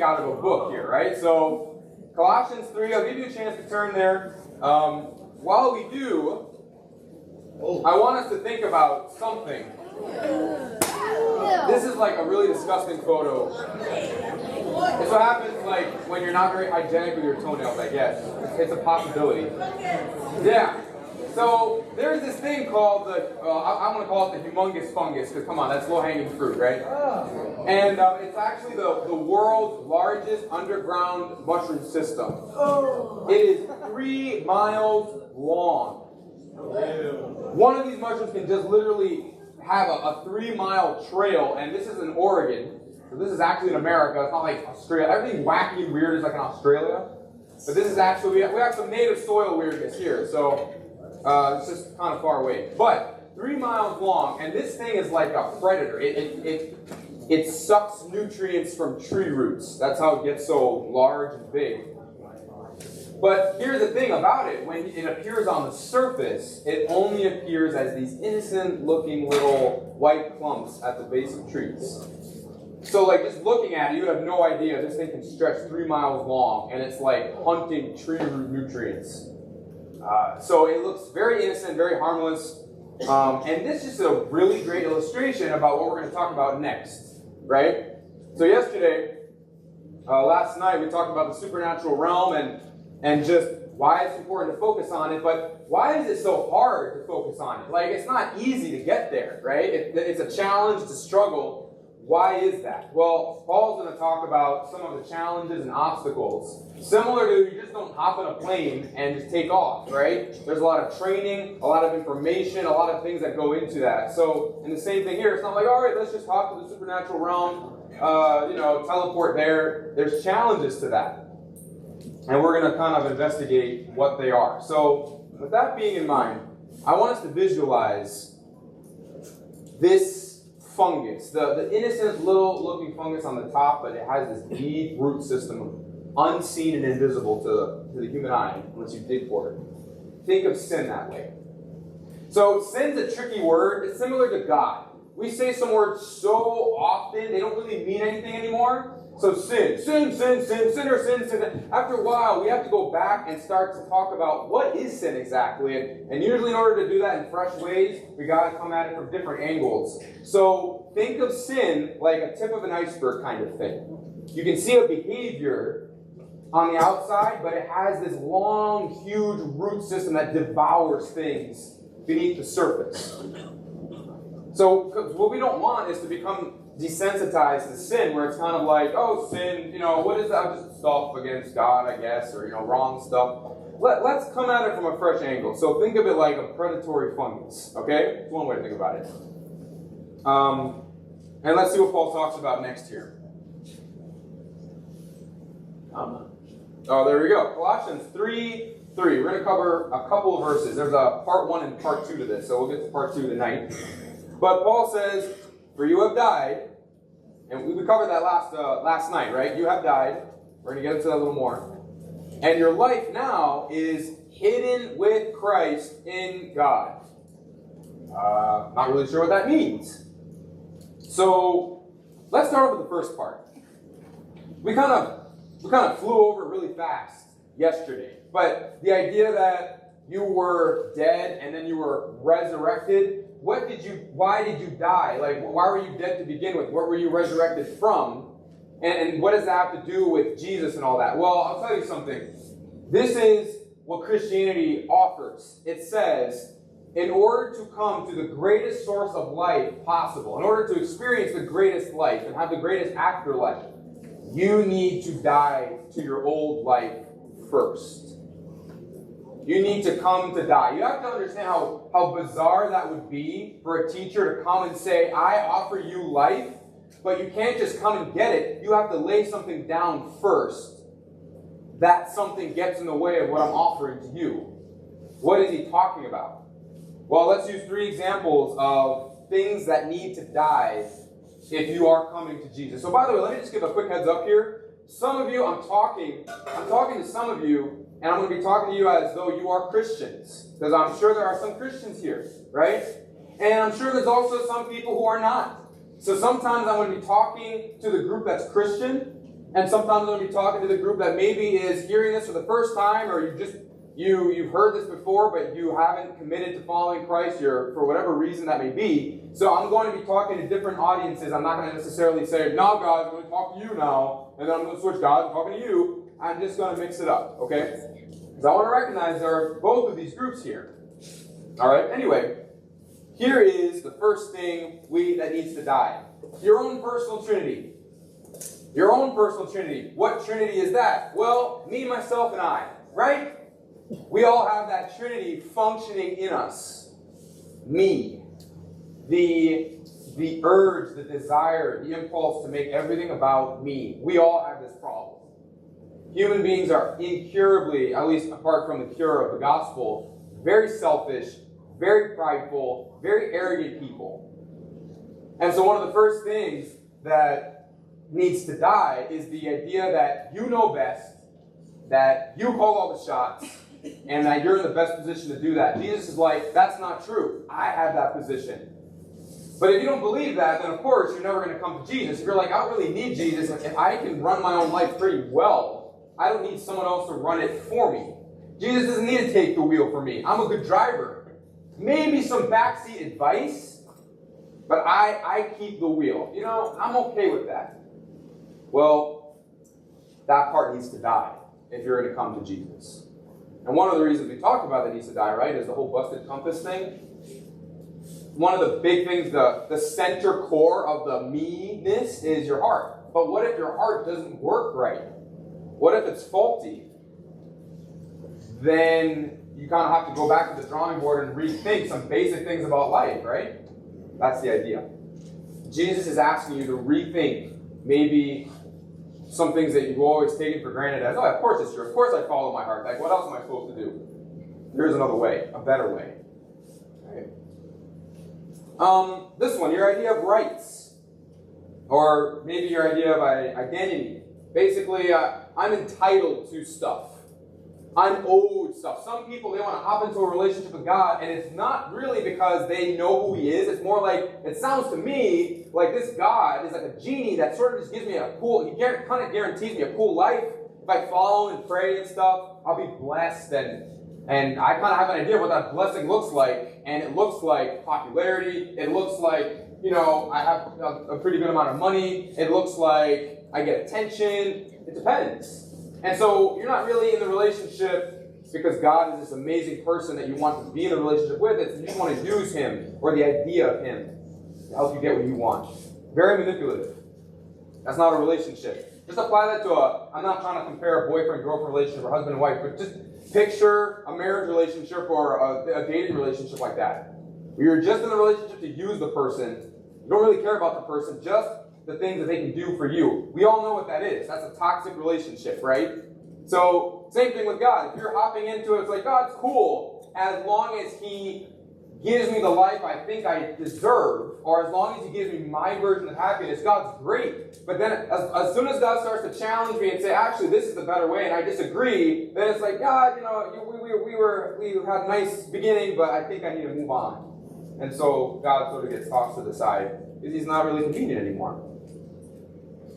out of a book here, right? So, Colossians 3, I'll give you a chance to turn there. While we do, I want us to think about something. This is like a really disgusting photo. It's what happens like when you're not very hygienic with your toenails, I guess. It's a possibility. Yeah. So there's this thing called the, I'm going to call it the humongous fungus, because come on, that's low-hanging fruit, right? And it's actually the world's largest underground mushroom system. It is 3 miles long. One of these mushrooms can just literally have a 3-mile trail, and this is in Oregon. So this is actually in America. It's not like Australia. Everything wacky and weird is like in Australia. But this is actually, we have some native soil weirdness here. So it's just kind of far away. But 3 miles long, and this thing is like a predator. It sucks nutrients from tree roots. That's how it gets so large and big. But here's the thing about it. When it appears on the surface, it only appears as these innocent-looking little white clumps at the base of trees. So like just looking at it, you have no idea this thing can stretch 3 miles long, and it's like hunting tree root nutrients. So it looks very innocent, very harmless. And this is a really great illustration about what we're going to talk about next, right? So yesterday, last night, we talked about the supernatural realm and just why it's important to focus on it, but why is it so hard to focus on it? Like, it's not easy to get there, right? It's a challenge, it's a struggle. Why is that? Well, Paul's going to talk about some of the challenges and obstacles. Similar to you just don't hop in a plane and just take off, right? There's a lot of training, a lot of information, a lot of things that go into that. So, and the same thing here. It's not like, all right, let's just hop to the supernatural realm, teleport there. There's challenges to that. And we're going to kind of investigate what they are. So, with that being in mind, I want us to visualize this fungus, the innocent little looking fungus on the top, but it has this deep root system, unseen and invisible to the human eye, unless you dig for it. Think of sin that way. So, sin's a tricky word. It's similar to God. We say some words so often, they don't really mean anything anymore. So sin. After a while, we have to go back and start to talk about what is sin exactly. And usually in order to do that in fresh ways, we got to come at it from different angles. So think of sin like a tip of an iceberg kind of thing. You can see a behavior on the outside, but it has this long, huge root system that devours things beneath the surface. So what we don't want is to become desensitized to sin, where it's kind of like, oh, sin, what is that? Just stuff against God, I guess, or, wrong stuff. Let's come at it from a fresh angle. So think of it like a predatory fungus, okay? That's one way to think about it. And let's see what Paul talks about next here. Oh, there we go. Colossians 3:3. We're going to cover a couple of verses. There's a part 1 and part 2 to this, so we'll get to part 2 tonight. But Paul says, for you have died, and we covered that last night, right? You have died. We're going to get into that a little more. And your life now is hidden with Christ in God. Not really sure what that means. So let's start with the first part. We kind of flew over it really fast yesterday. But the idea that you were dead and then you were resurrected, why did you die? Like, why were you dead to begin with? What were you resurrected from? And what does that have to do with Jesus and all that? Well, I'll tell you something. This is what Christianity offers. It says, in order to come to the greatest source of life possible, in order to experience the greatest life and have the greatest afterlife, you need to die to your old life first. You need to come to die. You have to understand how bizarre that would be for a teacher to come and say, I offer you life, but you can't just come and get it. You have to lay something down first. That something gets in the way of what I'm offering to you. What is he talking about? Well, let's use 3 examples of things that need to die if you are coming to Jesus. So by the way, let me just give a quick heads up here. Some of you, I'm talking to some of you, and I'm going to be talking to you as though you are Christians. Because I'm sure there are some Christians here, right? And I'm sure there's also some people who are not. So sometimes I'm going to be talking to the group that's Christian, And sometimes I'm going to be talking to the group that maybe is hearing this for the first time, or you've heard this before, but you haven't committed to following Christ, for whatever reason that may be. So I'm going to be talking to different audiences. I'm not going to necessarily say, "Now, guys, I'm going to talk to you now," and then I'm going to switch, "Guys, I'm talking to you." I'm just going to mix it up, okay? Because I want to recognize there are both of these groups here. All right. Anyway, here is the first thing that needs to die: your own personal Trinity. Your own personal Trinity. What Trinity is that? Well, me, myself, and I. Right? We all have that Trinity functioning in us. Me. The urge, the desire, the impulse to make everything about me. We all have this problem. Human beings are incurably, at least apart from the cure of the gospel, very selfish, very prideful, very arrogant people. And so one of the first things that needs to die is the idea that you know best, that you call all the shots, and that you're in the best position to do that. Jesus is like, that's not true. I have that position. But if you don't believe that, then of course you're never going to come to Jesus. If you're like, I don't really need Jesus, if I can run my own life pretty well, I don't need someone else to run it for me. Jesus doesn't need to take the wheel for me. I'm a good driver. Maybe some backseat advice, but I keep the wheel. You know, I'm okay with that. Well, that part needs to die if you're going to come to Jesus. And one of the reasons we talked about that needs to die, right, is the whole busted compass thing. One of the big things, the center core of the me-ness is your heart. But what if your heart doesn't work right? What if it's faulty? Then you kind of have to go back to the drawing board and rethink some basic things about life, right? That's the idea. Jesus is asking you to rethink maybe some things that you've always taken for granted as, oh, of course it's true. Of course I follow my heart. Like, what else am I supposed to do? There's another way, a better way. Right. This one, your idea of rights. Or maybe your idea of identity. Basically, I'm entitled to stuff. I'm owed stuff. Some people, they want to hop into a relationship with God, and it's not really because they know who He is. It's more like, it sounds to me like this God is like a genie that sort of just gives me a cool, He kind of guarantees me a cool life. If I follow and pray and stuff, I'll be blessed, and I kind of have an idea what that blessing looks like, and it looks like popularity. It looks like, you know, I have a pretty good amount of money. It looks like I get attention. It depends. And so you're not really in the relationship because God is this amazing person that you want to be in a relationship with. It's you just want to use Him or the idea of Him to help you get what you want. Very manipulative. That's not a relationship. Just apply that to I'm not trying to compare a boyfriend-girlfriend relationship or husband and wife, but just picture a marriage relationship or a dating relationship like that. Where you're just in the relationship to use the person. You don't really care about the person, just the things that they can do for you. We all know what that is. That's a toxic relationship, right? So, same thing with God. If you're hopping into it, it's like, God's cool as long as He gives me the life I think I deserve, or as long as He gives me my version of happiness, God's great. But then, as soon as God starts to challenge me and say, actually, this is the better way, and I disagree, then it's like, God, you know, we had a nice beginning, but I think I need to move on. And so God sort of gets tossed to the side because He's not really convenient anymore.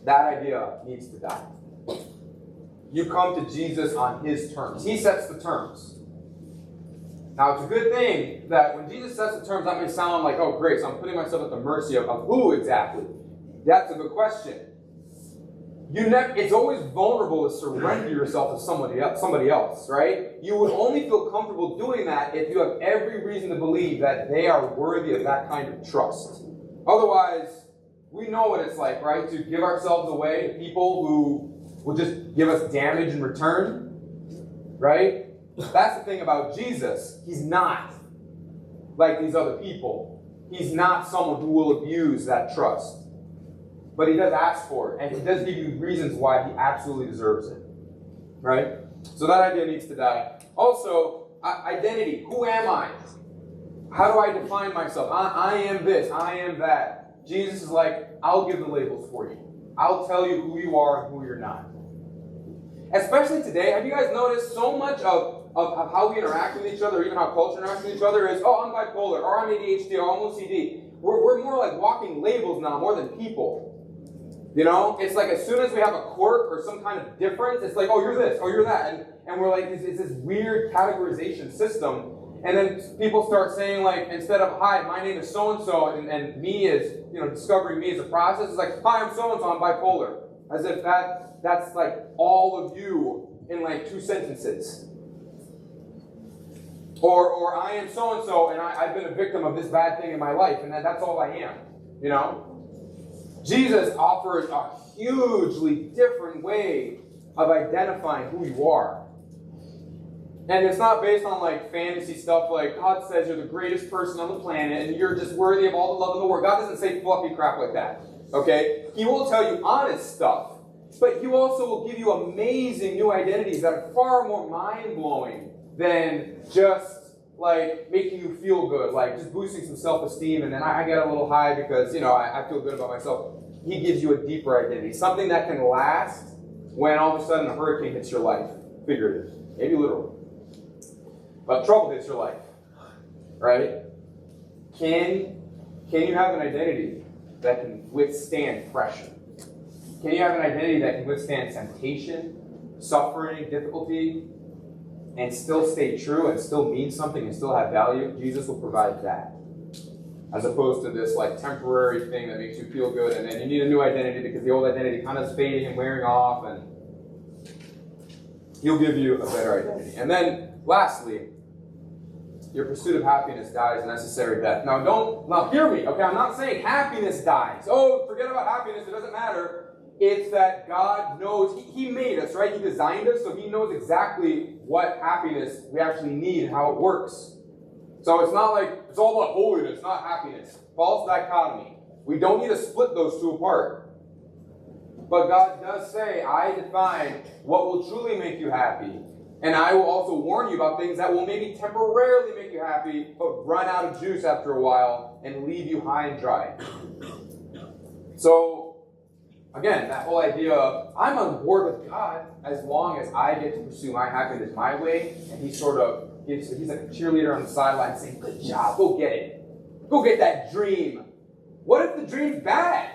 That idea needs to die. You come to Jesus on His terms. He sets the terms. Now, it's a good thing that when Jesus sets the terms, that may sound like, oh, great, so I'm putting myself at the mercy of who exactly? That's a good question. It's always vulnerable to surrender yourself to somebody else, right? You would only feel comfortable doing that if you have every reason to believe that they are worthy of that kind of trust. Otherwise, we know what it's like, right? To give ourselves away to people who will just give us damage in return, right? That's the thing about Jesus. He's not like these other people. He's not someone who will abuse that trust. But He does ask for it, and He does give you reasons why He absolutely deserves it, right? So that idea needs to die. Also, identity. Who am I? How do I define myself? I am this. I am that. Jesus is like, I'll give the labels for you. I'll tell you who you are and who you're not. Especially today, have you guys noticed so much of how we interact with each other, or even how culture interacts with each other is, oh, I'm bipolar, or I'm ADHD, or I'm OCD. We're more like walking labels now, more than people. You know, it's like as soon as we have a quirk or some kind of difference, it's like, oh, you're this, oh, you're that. And we're like, it's this weird categorization system. And then people start saying, like, instead of, hi, my name is so-and-so, and me is, discovering me as a process, it's like, hi, I'm so-and-so, I'm bipolar. As if that's like all of you in like 2 sentences. Or I am so-and-so, and I've been a victim of this bad thing in my life, and that's all I am, Jesus offers a hugely different way of identifying who you are. And it's not based on like fantasy stuff like God says you're the greatest person on the planet and you're just worthy of all the love in the world. God doesn't say fluffy crap like that. Okay? He will tell you honest stuff. But he also will give you amazing new identities that are far more mind-blowing than just like making you feel good, like just boosting some self-esteem, and then I get a little high because, I feel good about myself. He gives you a deeper identity, something that can last when all of a sudden a hurricane hits your life, figurative, maybe literal. But trouble hits your life, right? Can you have an identity that can withstand pressure? Can you have an identity that can withstand temptation, suffering, difficulty, and still stay true and still mean something and still have value? Jesus will provide that. As opposed to this like temporary thing that makes you feel good and then you need a new identity because the old identity kind of is fading and wearing off, and he'll give you a better identity. And then lastly, your pursuit of happiness dies a necessary death. Now hear me, okay? I'm not saying happiness dies. Oh, forget about happiness, it doesn't matter. It's that God knows, He made us, right? He designed us, so He knows exactly what happiness we actually need and how it works. So it's not like, it's all about holiness, not happiness. False dichotomy. We don't need to split those two apart. But God does say, I define what will truly make you happy. And I will also warn you about things that will maybe temporarily make you happy, but run out of juice after a while and leave you high and dry. So, again, that whole idea of, I'm on board with God as long as I get to pursue my happiness my way, and He sort of he's like a cheerleader on the sideline saying, good job, go get it. Go get that dream. What if the dream's bad?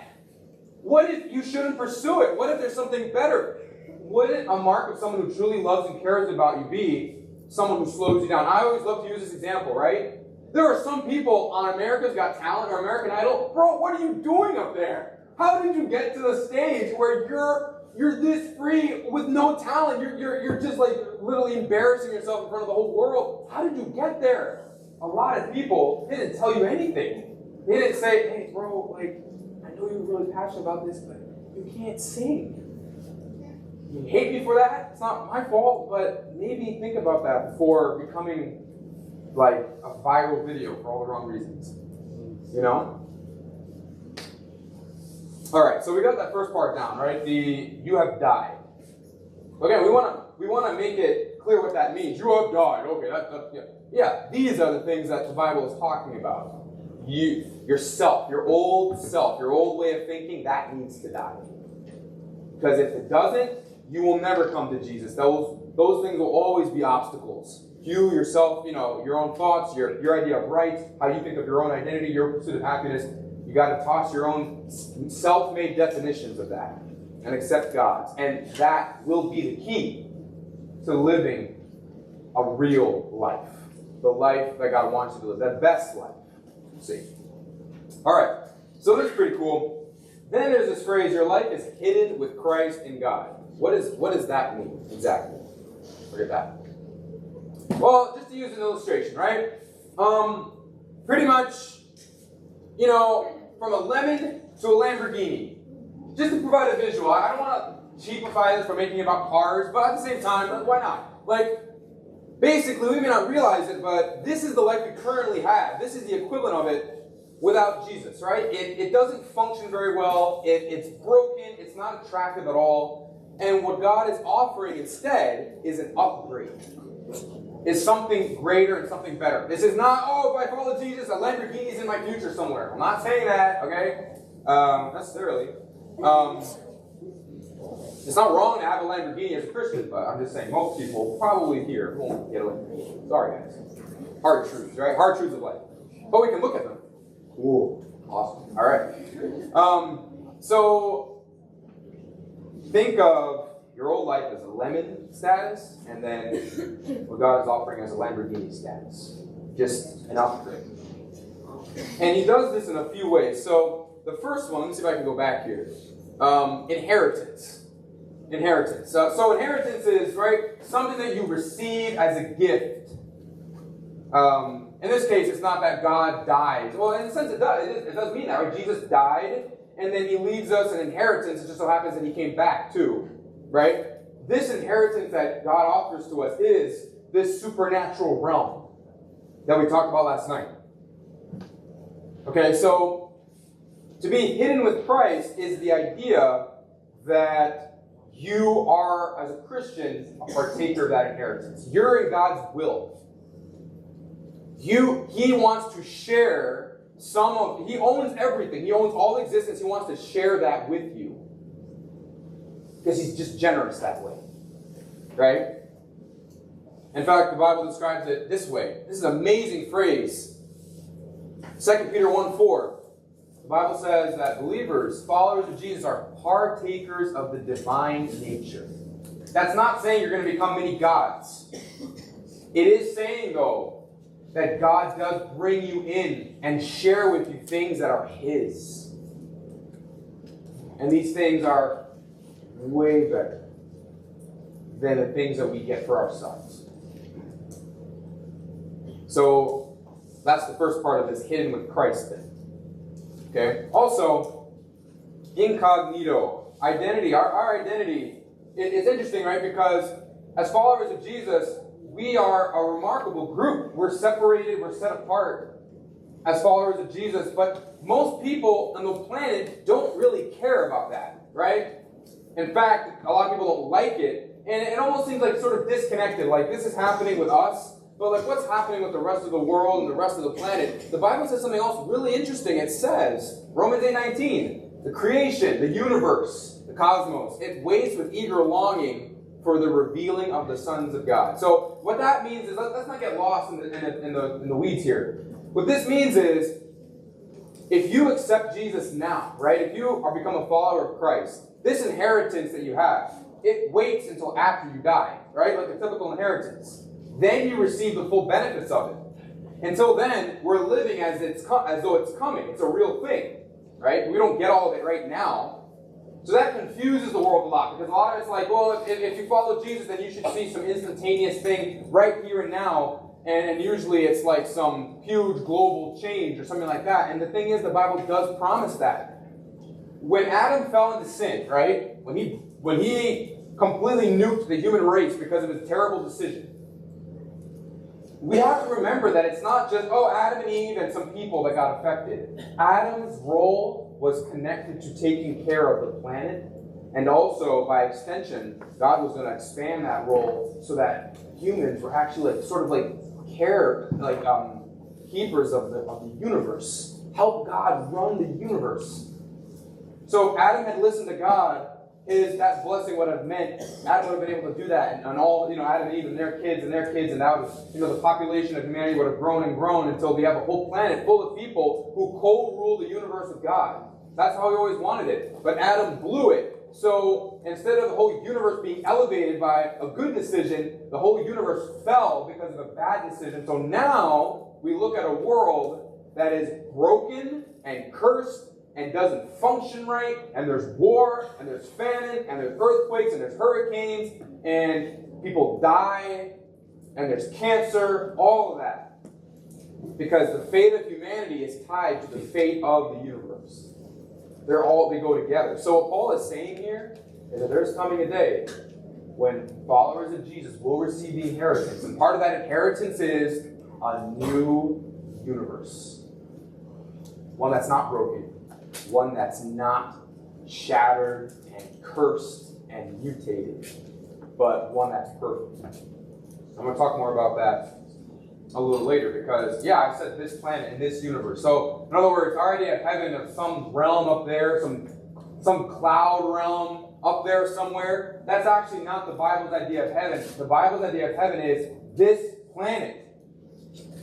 What if you shouldn't pursue it? What if there's something better? Wouldn't a mark of someone who truly loves and cares about you be someone who slows you down? I always love to use this example, right? There are some people on America's Got Talent or American Idol. Bro, what are you doing up there? How did you get to the stage where you're this free with no talent? You're just like literally embarrassing yourself in front of the whole world. How did you get there? A lot of people didn't tell you anything. They didn't say, hey, bro, like, I know you're really passionate about this, but you can't sing. You hate me for that? It's not my fault, but maybe think about that before becoming like a viral video for all the wrong reasons. All right, so we got that first part down, right? You have died. Okay, we want to make it clear what that means. You have died. Okay, yeah. These are the things that the Bible is talking about. Yourself, your old way of thinking, that needs to die. Because if it doesn't, you will never come to Jesus. Those things will always be obstacles. You, yourself, your own thoughts, your idea of right, how you think of your own identity, your pursuit of happiness. You got to toss your own self-made definitions of that and accept God's. And that will be the key to living a real life. The life that God wants you to live. That best life. See. All right. So this is pretty cool. Then there's this phrase, your life is hidden with Christ in God. What does that mean exactly? Look at that. Well, just to use an illustration, right? Pretty much, from a lemon to a Lamborghini. Just to provide a visual. I don't want to cheapify this for making it about cars, but at the same time, why not? Like, basically, we may not realize it, but this is the life we currently have. This is the equivalent of it without Jesus, right? It doesn't function very well. It's broken. It's not attractive at all. And what God is offering instead is an upgrade. Is something greater and something better. This is not, if I follow Jesus, a Lamborghini's in my future somewhere. I'm not saying that, okay? Necessarily. It's not wrong to have a Lamborghini as a Christian, but I'm just saying most people probably here won't get a Lamborghini. Sorry, guys. Hard truths, right? Hard truths of life. But we can look at them. Ooh, awesome. All right. So think of your old life as a lemon status, and then what God is offering as a Lamborghini status. Just an upgrade. And he does this in a few ways. So the first one, let me see if I can go back here. Inheritance. Inheritance. So inheritance is, right, something that you receive as a gift. In this case, it's not that God dies. Well, in a sense, it does. It does mean that, right? Jesus died, and then he leaves us an inheritance. It just so happens that he came back too, right? This inheritance that God offers to us is this supernatural realm that we talked about last night. Okay, so to be hidden with Christ is the idea that you are, as a Christian, a partaker of that inheritance. You're in God's will. He wants to share he owns everything. He owns all existence. He wants to share that with you. Because he's just generous that way. Right? In fact, the Bible describes it this way. This is an amazing phrase. 2 Peter 1:4. The Bible says that believers, followers of Jesus, are partakers of the divine nature. That's not saying you're going to become many gods. It is saying, though, that God does bring you in and share with you things that are his. And these things are way better than the things that we get for ourselves. So that's the first part of this hidden with Christ thing. Okay? Also, incognito. Identity. Our identity. It's interesting, right? Because as followers of Jesus, we are a remarkable group. We're separated, we're set apart as followers of Jesus. But most people on the planet don't really care about that, right? In fact, a lot of people don't like it. And it almost seems like sort of disconnected. Like this is happening with us, but like what's happening with the rest of the world and the rest of the planet? The Bible says something else really interesting. It says, Romans 8:19, the creation, the universe, the cosmos, it waits with eager longing for the revealing of the sons of God. So what that means is, let's not get lost in the weeds here. What this means is, if you accept Jesus now, right? If you are become a follower of Christ, this inheritance that you have, it waits until after you die, right? Like a typical inheritance. Then you receive the full benefits of it. Until then, we're living as though it's coming. It's a real thing, right? We don't get all of it right now. So that confuses the world a lot, because a lot of it's like, well, if you follow Jesus, then you should see some instantaneous thing right here and now, and usually it's like some huge global change or something like that. And the thing is, the Bible does promise that. When Adam fell into sin, right, when he completely nuked the human race because of his terrible decision, we have to remember that it's not just, Adam and Eve and some people that got affected. Adam's role was connected to taking care of the planet, and also, by extension, God was going to expand that role so that humans were actually keepers of the universe. Help God run the universe. So if Adam had listened to God, that blessing would have meant Adam would have been able to do that, and all, Adam and Eve and their kids, and that was, the population of humanity would have grown and grown until we have a whole planet full of people who co-rule the universe with God. That's how he always wanted it. But Adam blew it. So instead of the whole universe being elevated by a good decision, the whole universe fell because of a bad decision. So now we look at a world that is broken and cursed and doesn't function right, and there's war, and there's famine, and there's earthquakes, and there's hurricanes, and people die, and there's cancer, all of that. Because the fate of humanity is tied to the fate of the universe. They go together. So what Paul is saying here is that there's coming a day when followers of Jesus will receive the inheritance. And part of that inheritance is a new universe. One that's not broken. One that's not shattered and cursed and mutated. But one that's perfect. I'm going to talk more about that a little later, because, I said this planet and this universe. So, in other words, our idea of heaven, of some realm up there, some cloud realm up there somewhere, that's actually not the Bible's idea of heaven. The Bible's idea of heaven is this planet.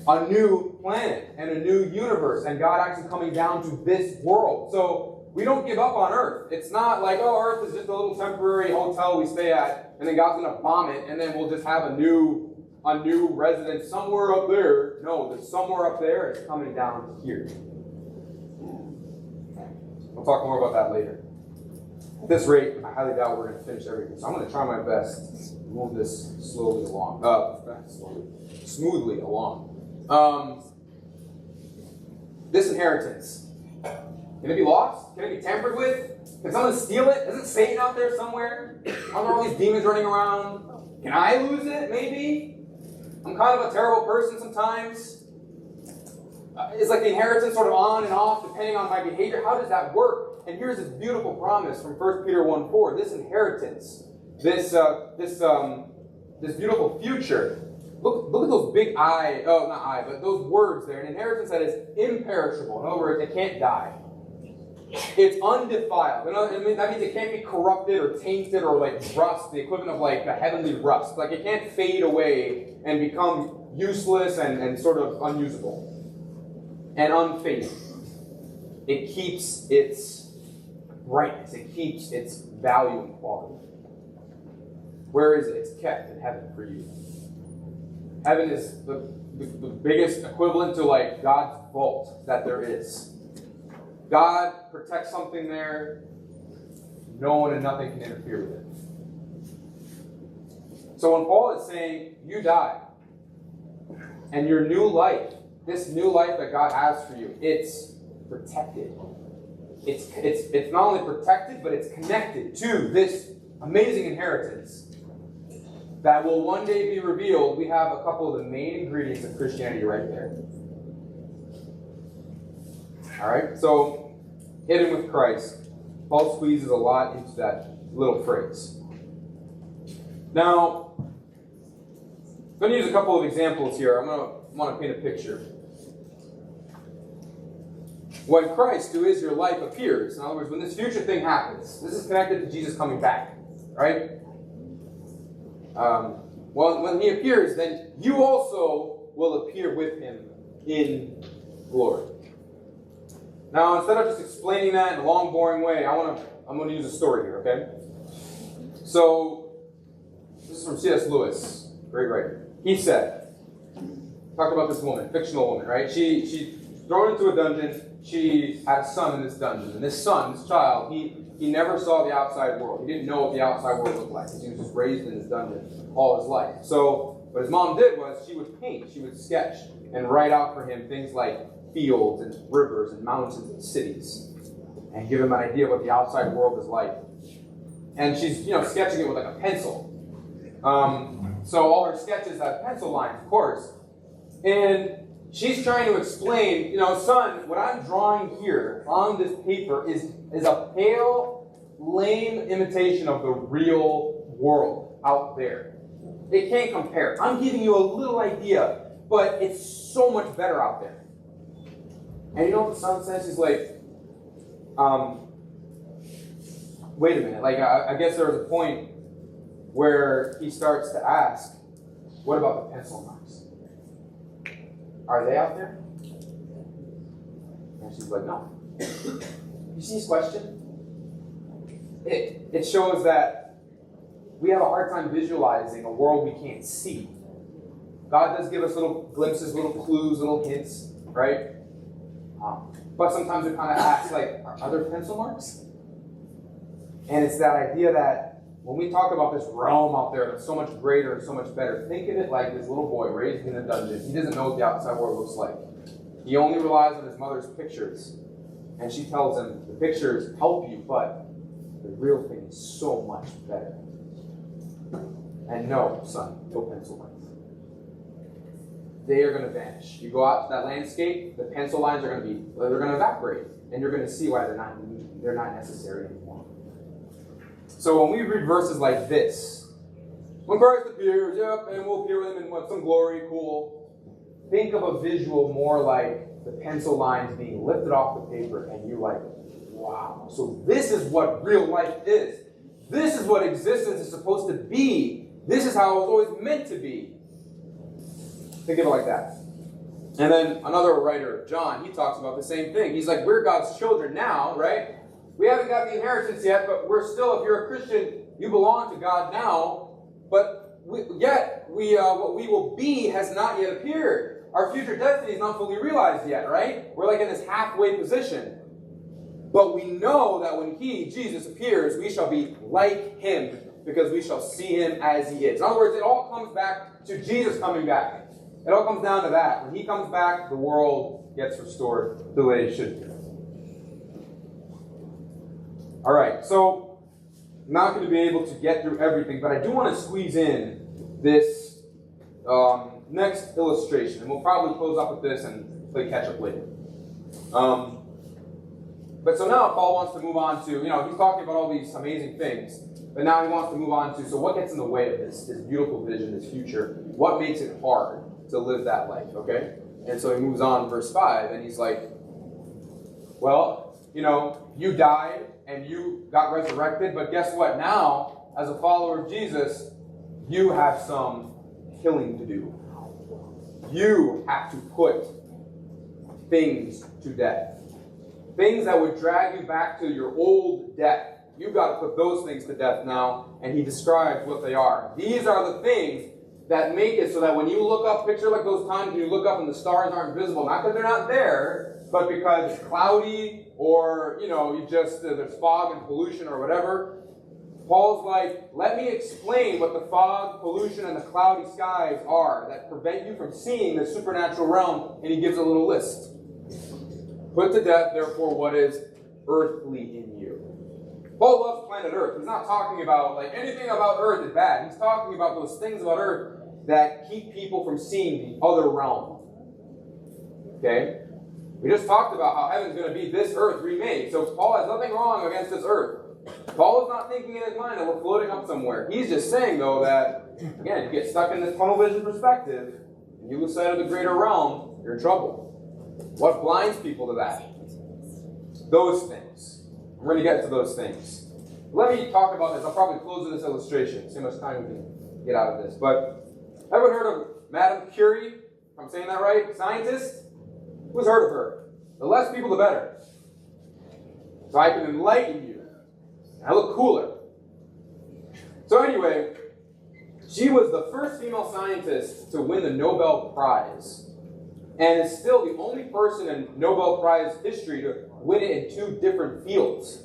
A new planet and a new universe, and God actually coming down to this world. So, we don't give up on earth. It's not like, oh, earth is just a little temporary hotel we stay at, and then God's going to bomb it, and then we'll just have a new residence somewhere up there. No, there's somewhere up there. It's coming down here. We'll talk more about that later. At this rate, I highly doubt we're going to finish everything. So I'm going to try my best to move this smoothly along. This inheritance. Can it be lost? Can it be tampered with? Can someone steal it? Isn't Satan out there somewhere? Aren't there all these demons running around? Can I lose it? Maybe? I'm kind of a terrible person sometimes. Is like the inheritance sort of on and off depending on my behavior? How does that work? And here's this beautiful promise from 1 Peter 1:4. This inheritance, this beautiful future. Look at those big those words there. An inheritance that is imperishable. In other words, it can't die. It's undefiled. That means it can't be corrupted or tainted or like rust, the equivalent of like the heavenly rust. Like it can't fade away and become useless and sort of unusable. And unfading. It keeps its brightness. It keeps its value and quality. Where is it? It's kept in heaven for you. Heaven is the biggest equivalent to like God's vault that there is. God protects something there. No one and nothing can interfere with it. So when Paul is saying, you die, and your new life, this new life that God has for you, it's protected. It's not only protected, but it's connected to this amazing inheritance that will one day be revealed. We have a couple of the main ingredients of Christianity right there. All right, so hidden with Christ. Paul squeezes a lot into that little phrase. Now, I'm going to use a couple of examples here. I'm going to want to paint a picture. When Christ, who is your life, appears, in other words, when this future thing happens, this is connected to Jesus coming back, right? Well, when he appears, then you also will appear with him in glory. Now, instead of just explaining that in a long, boring way, I'm going to use a story here, okay? So, this is from C.S. Lewis, great writer. He said, talked about this woman, fictional woman, right? She's thrown into a dungeon. She had a son in this dungeon. And this son, this child, he never saw the outside world. He didn't know what the outside world looked like because he was just raised in this dungeon all his life. So what his mom did was she would paint, she would sketch, and write out for him things like fields and rivers and mountains and cities, and give him an idea of what the outside world is like. And she's sketching it with like a pencil. So all her sketches have pencil lines, of course. And she's trying to explain, son, what I'm drawing here on this paper is a pale, lame imitation of the real world out there. It can't compare. I'm giving you a little idea, but it's so much better out there. And you know what the son says? He's like, wait a minute. Like, I guess there was a point where he starts to ask, what about the pencil marks? Are they out there? And she's like, no. You see his question? It shows that we have a hard time visualizing a world we can't see. God does give us little glimpses, little clues, little hints, right? But sometimes we kind of ask, like, are there pencil marks? And it's that idea that when we talk about this realm out there that's so much greater and so much better, think of it like this little boy raised in a dungeon. He doesn't know what the outside world looks like. He only relies on his mother's pictures. And she tells him, the pictures help you, but the real thing is so much better. And no, son, no pencil marks. They are going to vanish. You go out to that landscape, the pencil lines are going to evaporate. And you're going to see why they're not necessary anymore. So when we read verses like this, when Christ appears, and we'll appear with him in some glory, cool. Think of a visual more like the pencil lines being lifted off the paper, and you're like, wow. So this is what real life is. This is what existence is supposed to be. This is how it was always meant to be. Think of it like that. And then another writer, John, he talks about the same thing. He's like, we're God's children now, right? We haven't got the inheritance yet, but we're still, if you're a Christian, you belong to God now. But what we will be has not yet appeared. Our future destiny is not fully realized yet, right? We're like in this halfway position. But we know that when He, Jesus, appears, we shall be like Him, because we shall see Him as He is. In other words, it all comes back to Jesus coming back. It all comes down to that. When He comes back, the world gets restored the way it should be. All right, so I'm not going to be able to get through everything, but I do want to squeeze in this next illustration. And we'll probably close up with this and play catch-up later. But so now Paul wants to move on to, he's talking about all these amazing things, but now he wants to move on to, so what gets in the way of this beautiful vision, this future? What makes it hard to live that life, okay? And so he moves on in verse 5, and he's like, well, you died and you got resurrected, but guess what? Now, as a follower of Jesus, you have some killing to do. You have to put things to death. Things that would drag you back to your old death. You've got to put those things to death now, and he describes what they are. These are the things that make it so that when you look up, picture like those times when you look up and the stars aren't visible, not because they're not there, but because it's cloudy, or, there's fog and pollution or whatever. Paul's like, let me explain what the fog, pollution, and the cloudy skies are that prevent you from seeing the supernatural realm, and he gives a little list. Put to death, therefore, what is earthly in you. Paul loves planet Earth. He's not talking about, anything about Earth is bad. He's talking about those things about Earth that keep people from seeing the other realm. Okay? We just talked about how heaven's going to be this earth remade. So Paul has nothing wrong against this earth. Paul is not thinking in his mind that we're floating up somewhere. He's just saying, though, that, again, you get stuck in this tunnel vision perspective, and you lose sight of the greater realm, you're in trouble. What blinds people to that? Those things. We're going to get to those things. Let me talk about this. I'll probably close with this illustration. See how much time we can get out of this. But, ever heard of Madame Curie? If I'm saying that right? Scientist? Who's heard of her? The less people, the better. So I can enlighten you. I look cooler. So anyway, she was the first female scientist to win the Nobel Prize. And is still the only person in Nobel Prize history to win it in 2 different fields.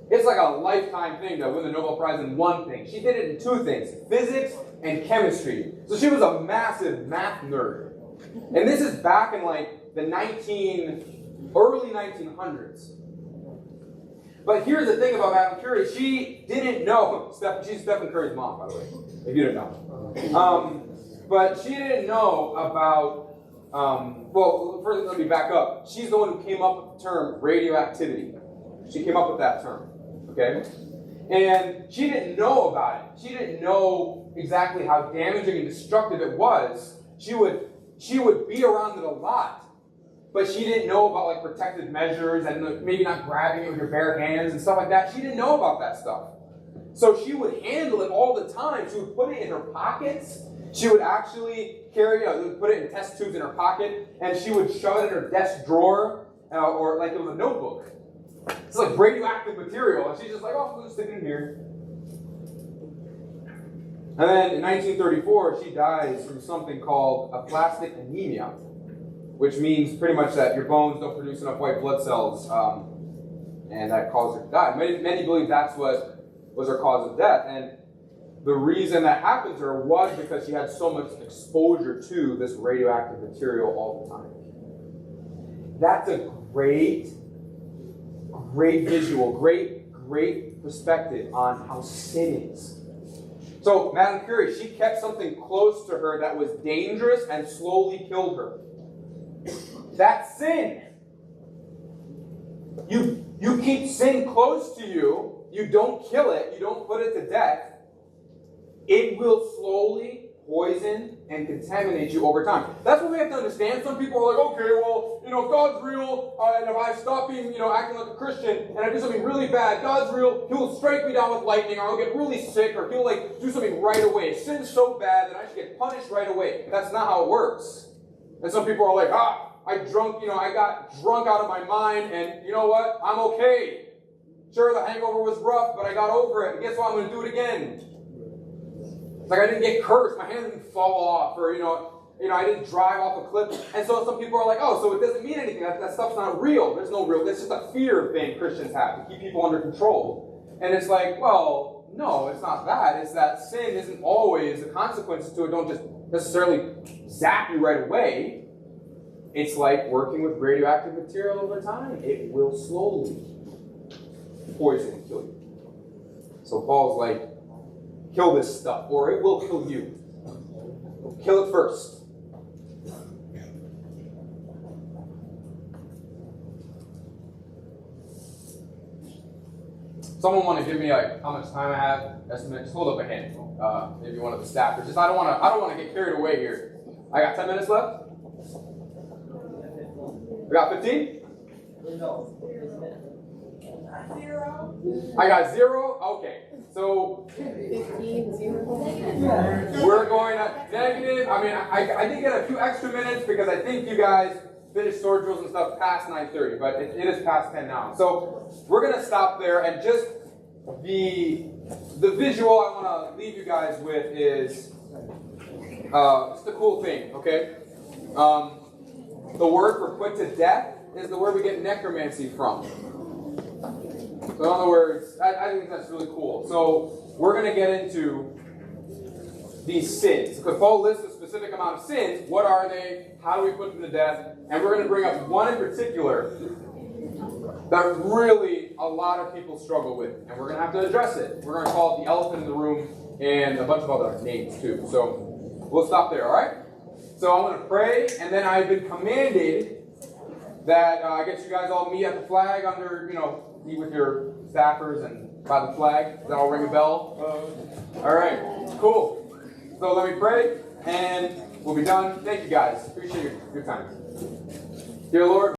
It's like a lifetime thing to win the Nobel Prize in one thing. She did it in 2 things, physics and chemistry. So she was a massive math nerd. And this is back in the early 1900s. But here's the thing about Madame Curie. She didn't know, she's Stephen Curry's mom, by the way, if you didn't know. But she didn't know about, first let me back up. She's the one who came up with the term radioactivity. She came up with that term, okay? And she didn't know about it. She didn't know exactly how damaging and destructive it was. She would be around it a lot. But she didn't know about protective measures and maybe not grabbing it with your bare hands and stuff like that. She didn't know about that stuff. So she would handle it all the time. She would put it in her pockets. She would actually carry, put it in test tubes in her pocket, and she would shove it in her desk drawer, or like it was a notebook. It's like radioactive material, and she's just like, oh, I'm just stick it in here. And then in 1934, she dies from something called aplastic anemia, which means pretty much that your bones don't produce enough white blood cells, and that caused her to die. Many believe that's what was her cause of death, and the reason that happened to her was because she had so much exposure to this radioactive material all the time. That's a great visual, great perspective on how sin is. So, Madame Curie, she kept something close to her that was dangerous and slowly killed her. That's sin. You keep sin close to you, you don't kill it, you don't put it to death, it will slowly poison and contaminate you over time. That's what we have to understand. Some people are like, okay, well, if God's real, and if I stop being, acting like a Christian, and I do something really bad, God's real, He'll strike me down with lightning, or I'll get really sick, or He'll, do something right away. Sin's so bad that I should get punished right away. That's not how it works. And some people are like, I got drunk out of my mind, and you know what? I'm okay. Sure, the hangover was rough, but I got over it. And guess what? I'm going to do it again. It's like I didn't get cursed. My hand didn't fall off, or I didn't drive off a cliff. And so some people are like, oh, so it doesn't mean anything. That stuff's not real. There's no real. It's just a fear thing Christians have to keep people under control. And it's like, well, no, it's not that. It's that sin isn't always, the consequences to it don't just necessarily zap you right away. It's like working with radioactive material over time. It will slowly poison and kill you. So Paul's like, kill this stuff, or it will kill you. Kill it first. Someone want to give me like how much time I have? Estimate. Just hold up a hand. Maybe one of the staffers. Just I don't want to get carried away here. I got 10 minutes left. We got 15? No. I got 0? Okay. So 15, 0. we're going to negative. I mean, I did get a few extra minutes because I think you guys finished sword drills and stuff past 9:30, but it is past 10 now. So we're going to stop there, and just the visual I want to leave you guys with is just a cool thing, okay? The word for put to death is the word we get necromancy from. So in other words, I think that's really cool. So we're going to get into these sins. Because Paul lists a specific amount of sins. What are they? How do we put them to death? And we're going to bring up one in particular that really a lot of people struggle with. And we're going to have to address it. We're going to call it the elephant in the room and a bunch of other names too. So we'll stop there, all right? So I'm going to pray, and then I've been commanded that I guess you guys all meet at the flag under, meet with your staffers and by the flag. Does that all ring a bell? All right, cool. So let me pray, and we'll be done. Thank you guys. Appreciate your time. Dear Lord,